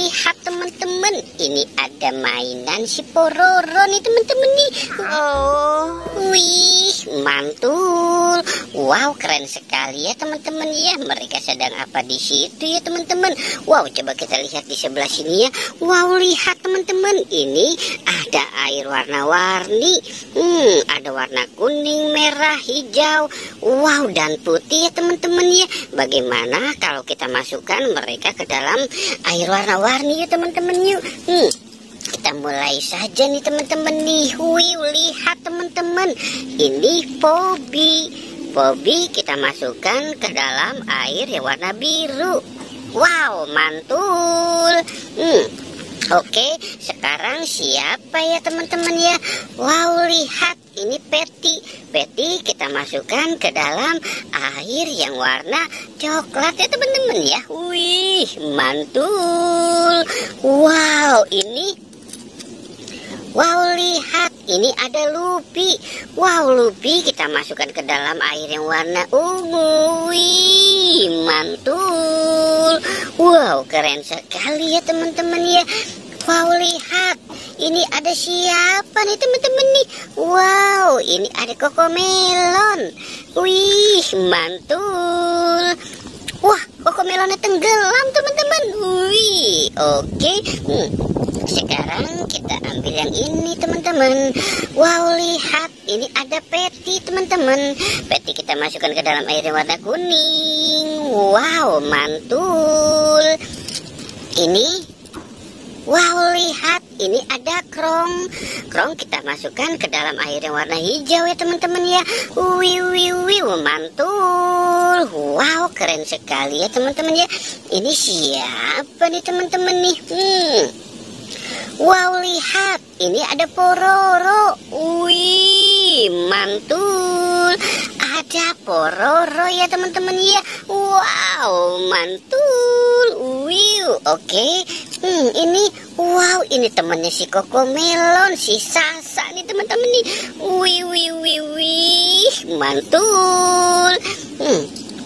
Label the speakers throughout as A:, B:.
A: lihat teman-teman, ini ada mainan si Pororo nih teman-teman nih.
B: Oh,
A: Wih, mantul. Wow, keren sekali ya teman-teman ya. Mereka sedang apa di situ ya teman-teman? Wow, coba kita lihat di sebelah sini ya. Wow, lihat teman-teman, ini ada air warna-warni. Ada warna kuning, merah, hijau, wow, dan putih ya teman-teman ya. Bagaimana kalau kita masukkan mereka ke dalam air warna-warni ya teman-teman yuk. Kita mulai saja nih teman-teman nih. Wih, lihat teman-teman, ini Pobi. Pobi kita masukkan ke dalam air yang warna biru. Wow, mantul. Oke, sekarang siapa ya teman-teman ya? Wow, lihat, ini Peti. Peti kita masukkan ke dalam air yang warna coklat ya teman-teman ya. Wih, mantul. Wow, lihat, ini ada Lupi. Wow, Lupi kita masukkan ke dalam air yang warna ungu. Wih, mantul. Wow, keren sekali ya teman-teman ya. Wow, lihat, ini ada siapa nih teman-teman nih? Wow, ini ada Cocomelon. Wih, mantul. Wah, Cocomelonnya tenggelam teman-teman. Wih, oke. Sekarang kita ambil yang ini teman-teman. Wow, lihat, ini ada Peti teman-teman. Peti kita masukkan ke dalam air yang warna kuning. Wow, mantul. Wow, lihat, ini ada Krong. Krong kita masukkan ke dalam air yang warna hijau ya teman-teman ya. Wih, mantul. Wow, keren sekali ya teman-teman ya. Ini siapa nih teman-teman nih? Wow, lihat, ini ada Pororo. Wih, mantul. Ada Pororo ya teman-teman ya. Wow, mantul. Wih, oke. Ini temannya si Cocomelon, si Sasa nih teman-teman nih. Wih, mantul.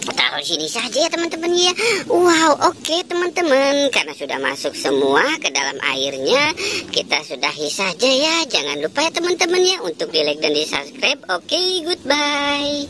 A: Taruh sini saja ya teman-teman ya. Wow, oke teman-teman, karena sudah masuk semua ke dalam airnya, kita sudahi saja ya. Jangan lupa ya teman-teman ya untuk di like dan di subscribe. Oke, goodbye.